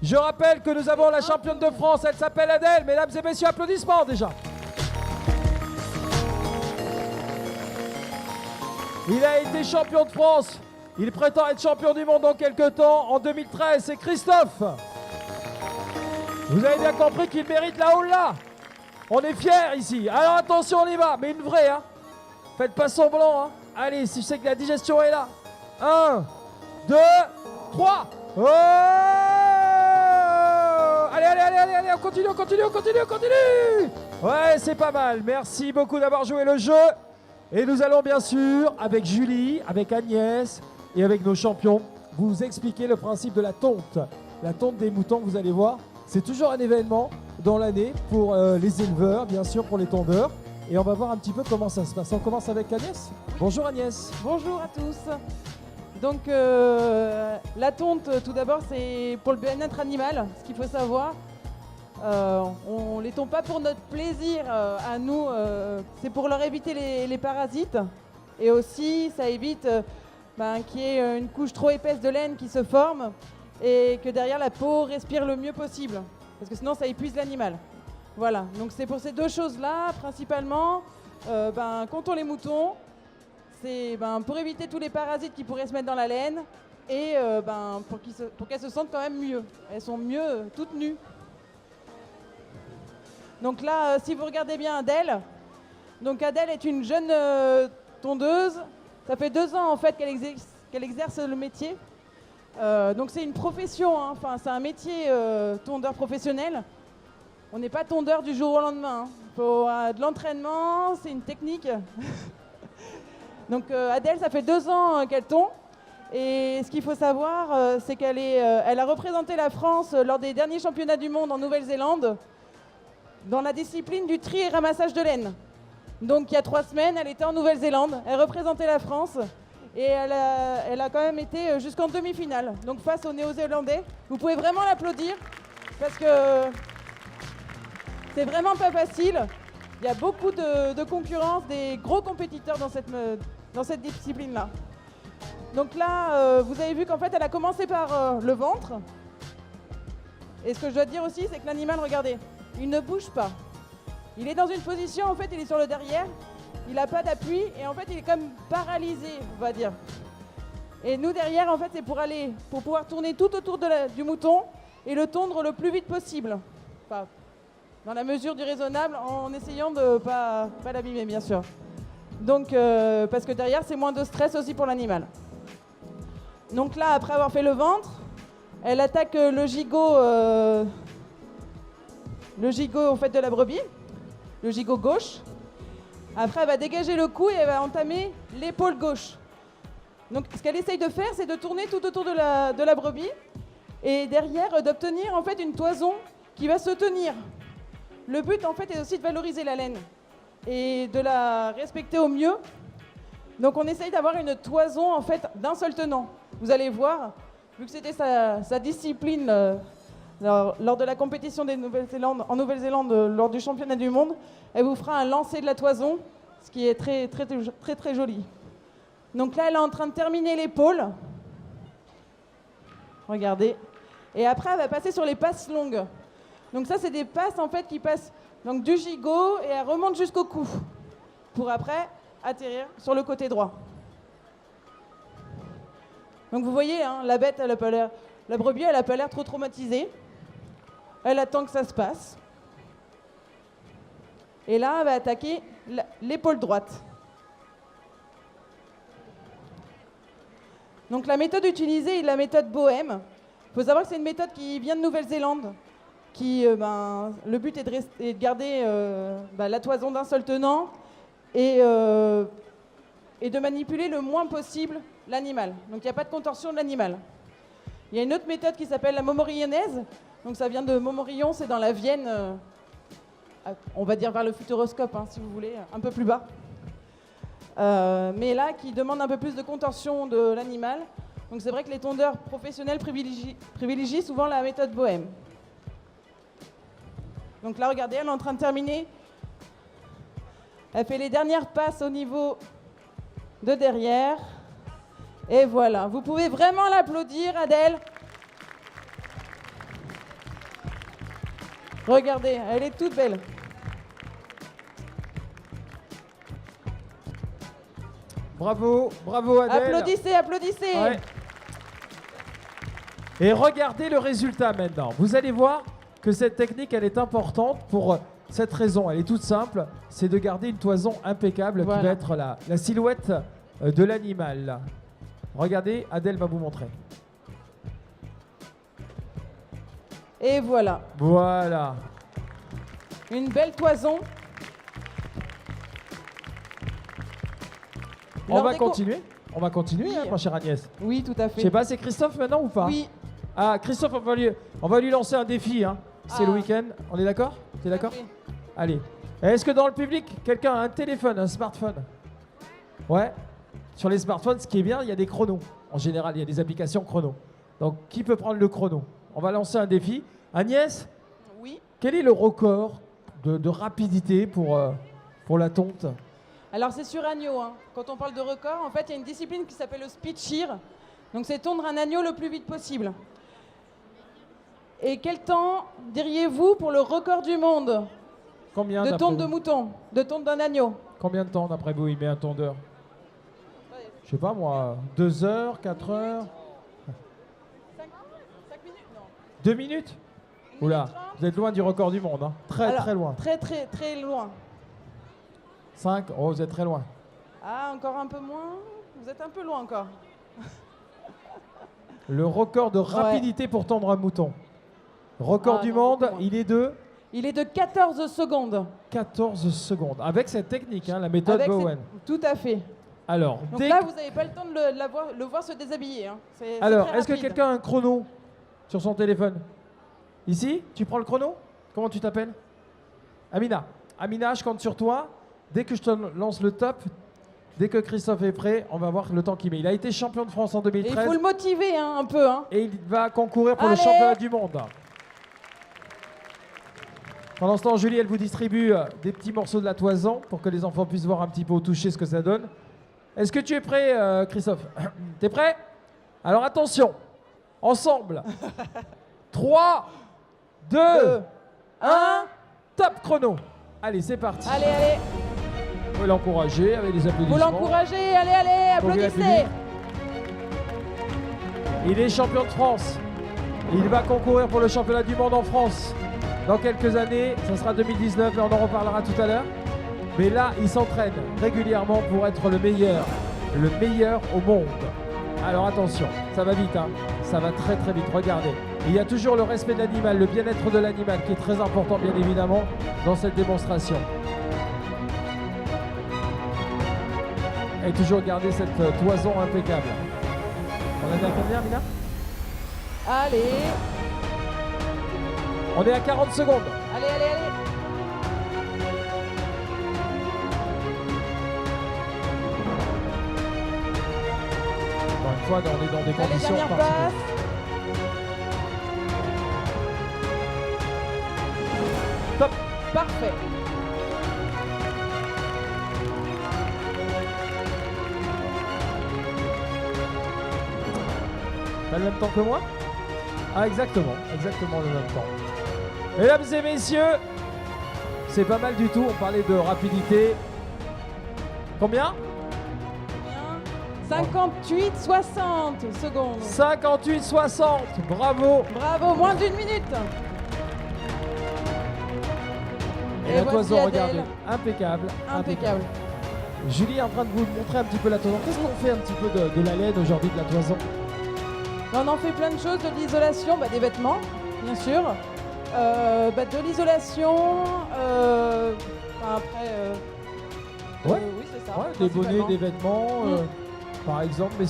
Je rappelle que nous avons la championne de France, elle s'appelle Adèle. Mesdames et messieurs, applaudissements déjà. Il a été champion de France. Il prétend être champion du monde dans quelques temps. En 2013, c'est Christophe. Vous avez bien compris qu'il mérite la haut-là. On est fiers ici. Alors attention, on y va. Mais une vraie, hein. Faites pas semblant, hein. Allez, si je sais que la digestion est là. 1, 2, 3. Oh, allez, on continue. Ouais, c'est pas mal. Merci beaucoup d'avoir joué le jeu. Et nous allons bien sûr, avec Julie, avec Agnès et avec nos champions, vous expliquer le principe de la tonte. La tonte des moutons, vous allez voir, c'est toujours un événement dans l'année pour les éleveurs, bien sûr pour les tondeurs. Et on va voir un petit peu comment ça se passe. On commence avec Agnès. Bonjour Agnès. Bonjour à tous. Donc la tonte, tout d'abord, c'est pour le bien-être animal, ce qu'il faut savoir. On ne les tombe pas pour notre plaisir à nous, c'est pour leur éviter les parasites. Et aussi, ça évite qu'il y ait une couche trop épaisse de laine qui se forme et que derrière la peau respire le mieux possible. Parce que sinon, ça épuise l'animal. Voilà, donc c'est pour ces deux choses-là, principalement, quand on les moutons, c'est pour éviter tous les parasites qui pourraient se mettre dans la laine et pour qu'elles se sentent quand même mieux. Elles sont mieux toutes nues. Donc là, si vous regardez bien Adèle, donc Adèle est une jeune tondeuse. Ça fait 2 ans en fait qu'elle exerce le métier. Donc c'est une profession, hein. Enfin c'est un métier tondeur professionnel. On n'est pas tondeur du jour au lendemain. Il faut de l'entraînement, c'est une technique. Donc Adèle, ça fait 2 ans qu'elle tond. Et ce qu'il faut savoir, c'est elle a représenté la France lors des derniers championnats du monde en Nouvelle-Zélande dans la discipline du tri et ramassage de laine. Donc il y a 3 semaines, elle était en Nouvelle-Zélande, elle représentait la France et elle a quand même été jusqu'en demi-finale. Donc face aux Néo-Zélandais, vous pouvez vraiment l'applaudir parce que c'est vraiment pas facile. Il y a beaucoup de concurrence, des gros compétiteurs dans cette discipline-là. Donc là, vous avez vu qu'en fait, elle a commencé par le ventre. Et ce que je dois dire aussi, c'est que l'animal, regardez, il ne bouge pas. Il est dans une position, en fait, il est sur le derrière, il n'a pas d'appui, et en fait, il est comme paralysé, on va dire. Et nous, derrière, en fait, c'est pour pouvoir tourner tout autour du mouton et le tondre le plus vite possible. Enfin, dans la mesure du raisonnable, en essayant de pas l'abîmer, bien sûr. Donc, parce que derrière, c'est moins de stress aussi pour l'animal. Donc là, après avoir fait le ventre, elle attaque le gigot en fait, de la brebis, le gigot gauche. Après, elle va dégager le cou et elle va entamer l'épaule gauche. Donc, ce qu'elle essaye de faire, c'est de tourner tout autour de la brebis et derrière, d'obtenir en fait une toison qui va se tenir. Le but, en fait, est aussi de valoriser la laine et de la respecter au mieux. Donc, on essaye d'avoir une toison en fait d'un seul tenant. Vous allez voir, vu que c'était sa discipline lors de la compétition en Nouvelle-Zélande, lors du championnat du monde, elle vous fera un lancer de la toison, ce qui est très, très, très, très joli. Donc là, elle est en train de terminer l'épaule. Regardez. Et après, elle va passer sur les passes longues. Donc ça, c'est des passes en fait qui passent donc, du gigot et elle remonte jusqu'au cou pour après atterrir sur le côté droit. Donc vous voyez, hein, la bête, la brebis, elle n'a pas l'air trop traumatisée. Elle attend que ça se passe. Et là, elle va attaquer l'épaule droite. Donc la méthode utilisée est la méthode Bohème. Il faut savoir que c'est une méthode qui vient de Nouvelle-Zélande. Le but est de garder la toison d'un seul tenant et de manipuler le moins possible l'animal. Donc il n'y a pas de contorsion de l'animal. Il y a une autre méthode qui s'appelle la momorillonnaise. Donc ça vient de Montmorillon, c'est dans la Vienne, on va dire vers le futuroscope, hein, si vous voulez, un peu plus bas. Mais là, qui demande un peu plus de contorsion de l'animal. Donc c'est vrai que les tondeurs professionnels privilégient souvent la méthode Bohème. Donc là, regardez, elle est en train de terminer. Elle fait les dernières passes au niveau de derrière. Et voilà, vous pouvez vraiment l'applaudir, Adèle. Regardez, elle est toute belle. Bravo, bravo Adèle. Applaudissez, applaudissez. Ouais. Et regardez le résultat maintenant. Vous allez voir que cette technique, elle est importante pour cette raison. Elle est toute simple, c'est de garder une toison impeccable Voilà. qui va être la silhouette de l'animal. Regardez, Adèle va vous montrer. Et voilà, Voilà. une belle toison. On Leur va déco- continuer. On va continuer, Oui. hein, ma chère Agnès. Oui, tout à Je fait. sais pas, c'est Christophe maintenant ou pas? Oui. Ah, Christophe, on va lui lancer un défi. Hein. C'est le Ah. week-end. On est d'accord? T'es d'accord? Oui. Allez. Est-ce que dans le public, quelqu'un a un téléphone, un smartphone? Ouais. Sur les smartphones, ce qui est bien, il y a des chronos. En général, il y a des applications chrono. Donc, qui peut prendre le chrono? On va lancer un défi. Agnès, Oui. quel est le record de rapidité pour la tonte? Alors c'est sur agneau, hein. Quand on parle de record, en fait, il y a une discipline qui s'appelle le speed shear. Donc c'est tondre un agneau le plus vite possible. Et quel temps diriez-vous pour le record du monde Combien de d'après tonte de vous? mouton, de tonte d'un agneau? Combien de temps d'après vous il met un tondeur? Je sais pas moi, 2 heures, 4 heures, 5 minutes? Non. 2 minutes? Oula, vous êtes loin du record du monde, hein. Très Alors, très loin. Très très très loin. 5, oh vous êtes très loin. Ah, encore un peu moins? Vous êtes un peu loin encore. Le record de rapidité pour tondre un mouton. Record Ah, du non, monde, beaucoup moins. il est de Il est de 14 secondes. 14 secondes. Avec cette technique, hein, la méthode Avec Bowen. Tout à fait. Alors, Donc dès là, que- vous n'avez pas le temps de le voir se déshabiller, hein. C'est Alors, très est-ce que rapide. quelqu'un a un chrono sur son téléphone? Ici, tu prends le chrono? Comment tu t'appelles? Amina. Amina, je compte sur toi. Dès que je te lance le top, dès que Christophe est prêt, on va voir le temps qu'il met. Il a été champion de France en Et il 2013 faut le motiver hein, un peu. Hein. et il va concourir pour Allez. le championnat du monde. Pendant ce temps, Julie, elle vous distribue des petits morceaux de la toison pour que les enfants puissent voir un petit peu au toucher ce que ça donne. Est-ce que tu es prêt, Christophe? T'es prêt? Alors attention, ensemble. 3, 2, 1, top chrono. Allez, c'est parti. Allez, allez, Vous pouvez l'encourager avec des vous applaudissements. l'encouragez, allez, allez, Pour lui applaudissez. appuyer. Il est champion de France. Il va concourir pour le championnat du monde en France. Dans quelques années, ça sera 2019, mais on en reparlera tout à l'heure. Mais là, il s'entraîne régulièrement pour être le meilleur au monde. Alors attention, ça va vite, hein. Ça va très très vite, regardez. Et il y a toujours le respect de l'animal, le bien-être de l'animal qui est très important bien évidemment dans cette démonstration. Et toujours garder cette toison impeccable. On en est à combien, Mina? Allez, On est à 40 secondes. allez, allez, allez. Encore une fois, on est dans des Allez, conditions dernière particulières. passe. Top. Parfait. T'as le même temps que moi? Ah, exactement le même temps. Mesdames et messieurs, c'est pas mal du tout. On parlait de rapidité. Combien? 58-60 secondes. 58-60. Bravo. Bravo, moins d'une minute. Et Et la voici toison, Adèle. regardez. Impeccable. Impeccable. Julie est en train de vous montrer un petit peu la toison. Qu'est-ce qu'on fait un petit peu de la laine aujourd'hui, de la toison? On en fait plein de choses, de l'isolation, des vêtements, bien sûr, de l'isolation, après, Ouais. oui c'est ça. Ouais, des bonnets, principalement. des vêtements, par exemple. Mais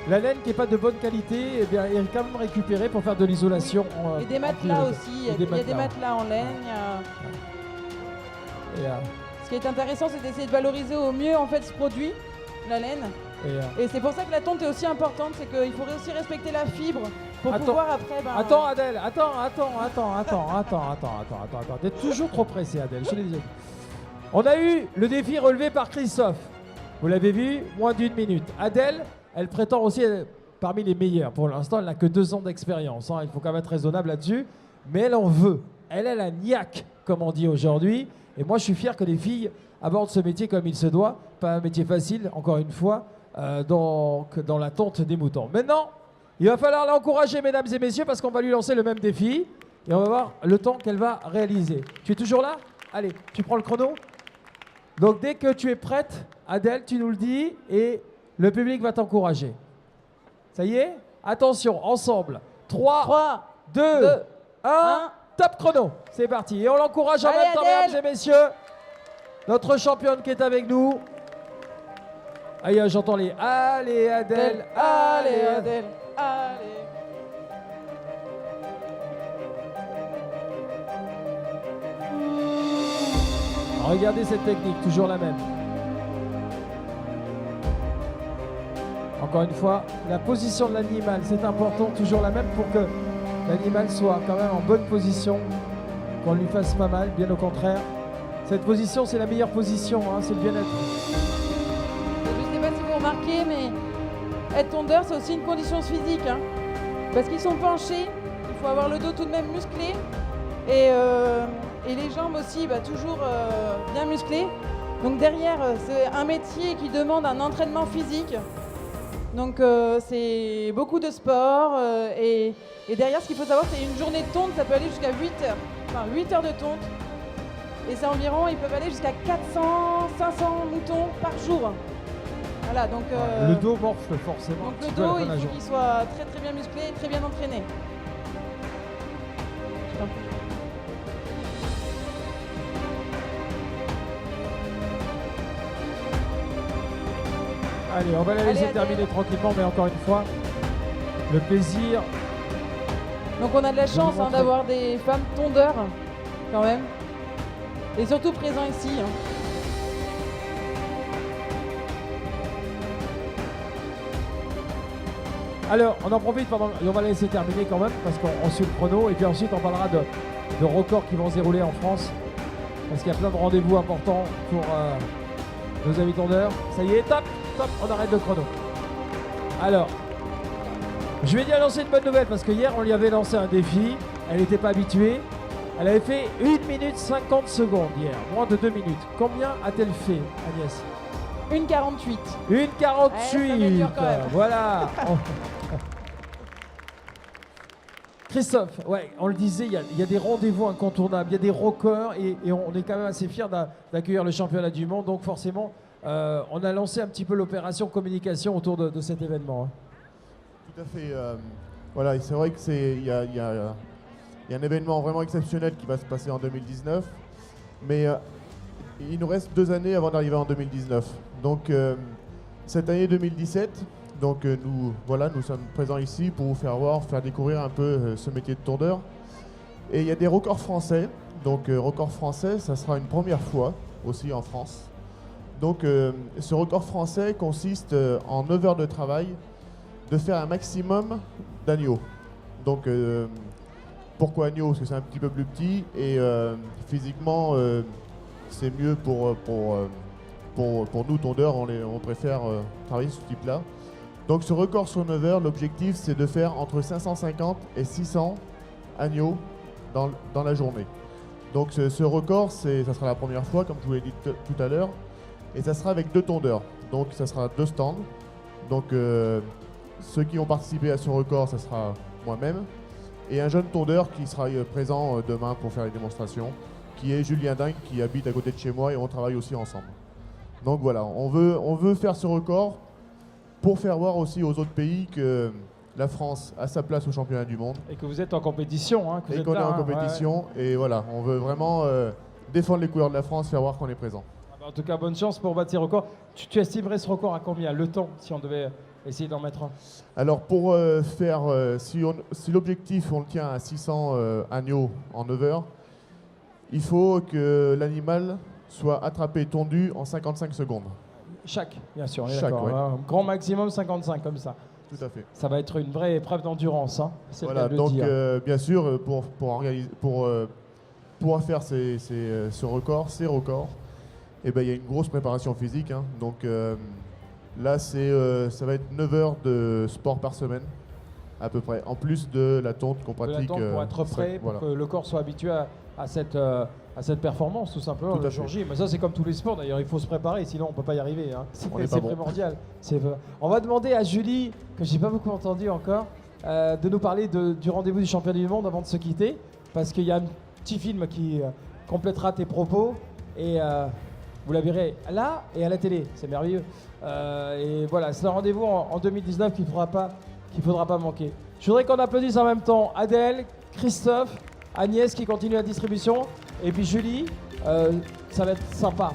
la laine qui n'est pas de bonne qualité, eh bien, est quand même récupérée pour faire de l'isolation. Et des en matelas priorité. aussi, Et il y a des matelas en laine. Et, Ce qui est intéressant, c'est d'essayer de valoriser au mieux en fait ce produit, la laine. Et c'est pour ça que la tonte est aussi importante, c'est qu'il faudrait aussi respecter la fibre pour Attends. pouvoir après... Attends, Adèle, attends. T'es toujours trop pressé, Adèle, je te l'ai dit. On a eu le défi relevé par Christophe. Vous l'avez vu, moins d'une minute. Adèle, elle prétend aussi être parmi les meilleurs. Pour l'instant, elle n'a que 2 ans d'expérience. Hein. Il faut quand même être raisonnable là-dessus. Mais elle en veut. elle a la niaque, comme on dit aujourd'hui. Et moi, je suis fier que les filles abordent ce métier comme il se doit. Pas un métier facile, encore une fois, dans la tonte des moutons. Maintenant, il va falloir l'encourager, mesdames et messieurs, parce qu'on va lui lancer le même défi. Et on va voir le temps qu'elle va réaliser. Tu es toujours là? Allez, tu prends le chrono. Donc, dès que tu es prête, Adèle, tu nous le dis, et le public va t'encourager. Ça y est? Attention, ensemble. 3, 2, 1, top chrono. C'est parti. Et on l'encourage en Allez, même temps, Adèle. mesdames et messieurs. Notre championne qui est avec nous. Allez, j'entends les allez, Adèle. Allez, Adèle. Allez. Regardez cette technique, toujours la même. Encore une fois, la position de l'animal, c'est important, toujours la même pour que l'animal soit quand même en bonne position, qu'on lui fasse pas mal, bien au contraire. Cette position, c'est la meilleure position, hein, c'est le bien-être. Je ne sais pas si vous remarquez, mais être tondeur, c'est aussi une condition physique. Hein. Parce qu'ils sont penchés, il faut avoir le dos tout de même musclé. Et les jambes aussi, toujours bien musclées. Donc derrière, c'est un métier qui demande un entraînement physique. Donc c'est beaucoup de sport. Et derrière, ce qu'il faut savoir, c'est une journée de tonte, ça peut aller jusqu'à 8 heures. Enfin, 8 heures de tonte. Et c'est environ, ils peuvent aller jusqu'à 400, 500 moutons par jour. Voilà, donc... le dos morfle forcément. Donc le dos, il faut qu'il soit très très bien musclé et très bien entraîné. Allez, on va la laisser terminer tranquillement, mais encore une fois, le plaisir. Donc on a de la chance d'avoir des femmes tondeurs, quand même. Et surtout présents ici. Hein. Alors, on en profite pendant... Et on va la laisser terminer quand même, parce qu'on suit le chrono. Et puis ensuite, on parlera de records qui vont se dérouler en France. Parce qu'il y a plein de rendez-vous importants pour nos amis tondeurs. Ça y est, top, on arrête le chrono. Alors, je vais dire lancer une bonne nouvelle, parce que hier, on lui avait lancé un défi. Elle n'était pas habituée. Elle avait fait 1 minute 50 secondes hier, moins de 2 minutes. Combien a-t-elle fait, Agnès? 1,48. 1,48. Voilà. Christophe, ouais, on le disait, il y a des rendez-vous incontournables, il y a des records et on est quand même assez fiers d'accueillir le championnat du monde. Donc forcément, on a lancé un petit peu l'opération communication autour de cet événement. Hein. Tout à fait. Voilà, c'est vrai que il y a un événement vraiment exceptionnel qui va se passer en 2019, mais il nous reste 2 années avant d'arriver en 2019. Donc cette année 2017, donc nous sommes présents ici pour vous faire découvrir un peu ce métier de tondeur. Et il y a des records français. Donc record français, ça sera une première fois aussi en France. Donc ce record français consiste en 9 heures de travail de faire un maximum d'agneaux. Donc pourquoi agneau? Parce que c'est un petit peu plus petit et physiquement c'est mieux pour nous tondeurs, on préfère travailler ce type-là. Donc ce record sur 9 heures, l'objectif c'est de faire entre 550 et 600 agneaux dans la journée. Donc ce record, ça sera la première fois, comme je vous l'ai dit tout à l'heure, et ça sera avec 2 tondeurs. Donc ça sera 2 stands. Donc ceux qui ont participé à ce record, ça sera moi-même, et un jeune tondeur qui sera présent demain pour faire les démonstrations, qui est Julien Dingue, qui habite à côté de chez moi, et on travaille aussi ensemble. Donc voilà, on veut faire ce record pour faire voir aussi aux autres pays que la France a sa place au championnat du monde. Et que vous êtes en compétition. Hein, et qu'on est en compétition. Ouais. Et voilà, on veut vraiment défendre les couleurs de la France, faire voir qu'on est présent. En tout cas, bonne chance pour battre ces records. Tu estimerais ce record à combien? Le temps, si on devait essayer d'en mettre un? Alors pour faire, si l'objectif on le tient à 600 agneaux en 9 heures, il faut que l'animal soit attrapé, tondu en 55 secondes. Chaque, bien sûr, on est Chaque, d'accord. ouais. Grand maximum 55 comme ça. Tout à fait. Ça va être une vraie épreuve d'endurance, hein, c'est voilà, le cas de le dire. Bien sûr, pour pouvoir faire ces records, eh ben, il y a une grosse préparation physique. Hein. Donc là, ça va être 9 heures de sport par semaine, à peu près, en plus de la tonte qu'on De pratique. l'attente pour être prêt, pour voilà. que le corps soit habitué à cette performance, tout simplement, Tout à le fait. jour J. Mais ça, c'est comme tous les sports, d'ailleurs, il faut se préparer, sinon on ne peut pas y arriver. Hein. On n'est C'est pas bon. primordial. On va demander à Julie, que j'ai pas beaucoup entendu encore, de nous parler du rendez-vous du championnat du monde avant de se quitter, parce qu'il y a un petit film qui complétera tes propos, et vous la verrez là et à la télé, c'est merveilleux. Et voilà, c'est un rendez-vous en 2019 qu'il ne faudra pas manquer. Je voudrais qu'on applaudisse en même temps Adèle, Christophe, Agnès qui continue la distribution, et puis Julie, ça va être sympa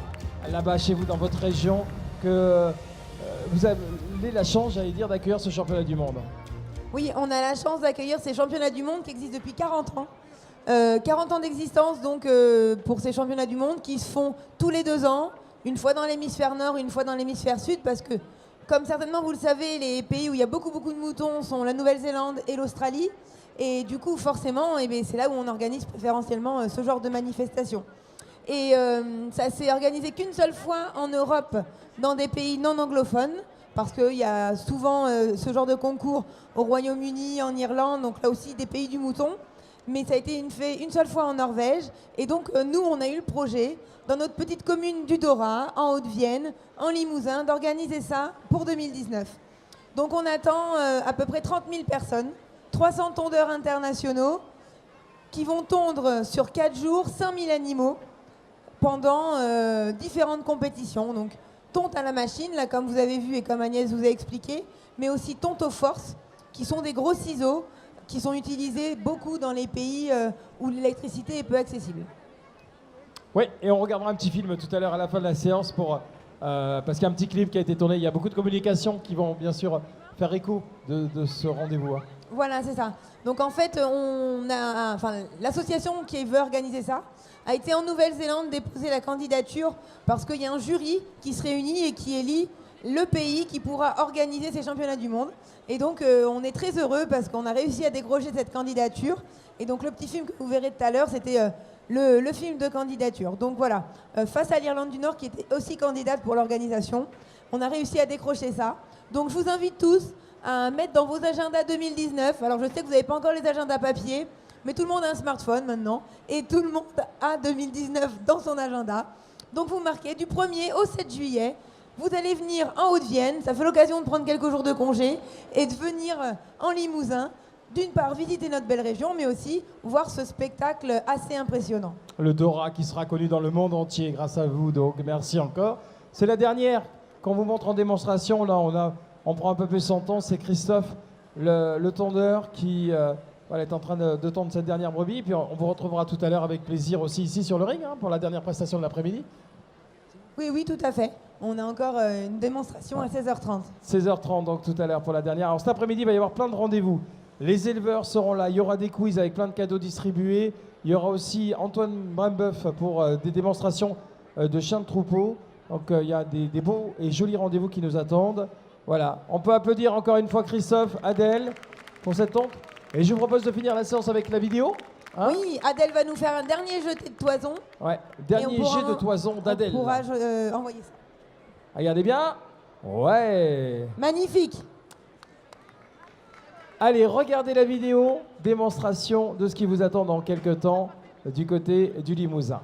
là-bas chez vous dans votre région que vous avez la chance, j'allais dire, d'accueillir ce championnat du monde. Oui, on a la chance d'accueillir ces championnats du monde qui existent depuis 40 ans. 40 ans d'existence donc pour ces championnats du monde qui se font tous les 2 ans, une fois dans l'hémisphère nord, une fois dans l'hémisphère sud, parce que comme certainement vous le savez, les pays où il y a beaucoup de moutons sont la Nouvelle-Zélande et l'Australie. Et du coup, forcément, c'est là où on organise préférentiellement ce genre de manifestation. Et ça s'est organisé qu'une seule fois en Europe, dans des pays non anglophones, parce qu'il y a souvent ce genre de concours au Royaume-Uni, en Irlande, donc là aussi des pays du mouton. Mais ça a été fait une seule fois en Norvège. Et donc, nous, on a eu le projet, dans notre petite commune du Dora, en Haute-Vienne, en Limousin, d'organiser ça pour 2019. Donc, on attend à peu près 30 000 personnes, 300 tondeurs internationaux, qui vont tondre sur 4 jours 5 000 animaux pendant différentes compétitions. Donc, tonte à la machine, là, comme vous avez vu et comme Agnès vous a expliqué, mais aussi tonte aux forces, qui sont des gros ciseaux, qui sont utilisés beaucoup dans les pays où l'électricité est peu accessible. Oui, et on regardera un petit film tout à l'heure à la fin de la séance parce qu'il y a un petit clip qui a été tourné. Il y a beaucoup de communications qui vont bien sûr faire écho de ce rendez-vous. Hein. Voilà, c'est ça. Donc en fait, l'association qui veut organiser ça a été en Nouvelle-Zélande déposer la candidature parce qu'il y a un jury qui se réunit et qui élit le pays qui pourra organiser ces championnats du monde. Et donc, on est très heureux parce qu'on a réussi à décrocher cette candidature. Et donc, le petit film que vous verrez tout à l'heure, c'était le film de candidature. Donc voilà, face à l'Irlande du Nord qui était aussi candidate pour l'organisation, on a réussi à décrocher ça. Donc, je vous invite tous à mettre dans vos agendas 2019. Alors, je sais que vous n'avez pas encore les agendas papier, mais tout le monde a un smartphone maintenant. Et tout le monde a 2019 dans son agenda. Donc, vous marquez du 1er au 7 juillet. Vous allez venir en Haute-Vienne, ça fait l'occasion de prendre quelques jours de congé et de venir en Limousin, d'une part visiter notre belle région, mais aussi voir ce spectacle assez impressionnant. Le Dora qui sera connu dans le monde entier grâce à vous, donc merci encore. C'est la dernière qu'on vous montre en démonstration, là on prend un peu plus son temps, c'est Christophe, le tondeur qui est en train de tondre cette dernière brebis, puis on vous retrouvera tout à l'heure avec plaisir aussi ici sur le ring pour la dernière prestation de l'après-midi. Oui, tout à fait. On a encore une démonstration à 16h30. 16h30 donc tout à l'heure pour la dernière. Alors cet après-midi, il va y avoir plein de rendez-vous. Les éleveurs seront là, il y aura des quiz avec plein de cadeaux distribués. Il y aura aussi Antoine Brimbeuf pour des démonstrations de chiens de troupeau. Donc il y a des beaux et jolis rendez-vous qui nous attendent. Voilà, on peut applaudir encore une fois Christophe, Adèle pour cette tonte. Et je vous propose de finir la séance avec la vidéo. Hein, oui, Adèle va nous faire un dernier jeté de toison. ouais, dernier jet de toison d'Adèle. On pourra envoyer ça. Regardez bien. Ouais. Magnifique. Allez, regardez la vidéo, démonstration de ce qui vous attend dans quelques temps du côté du Limousin.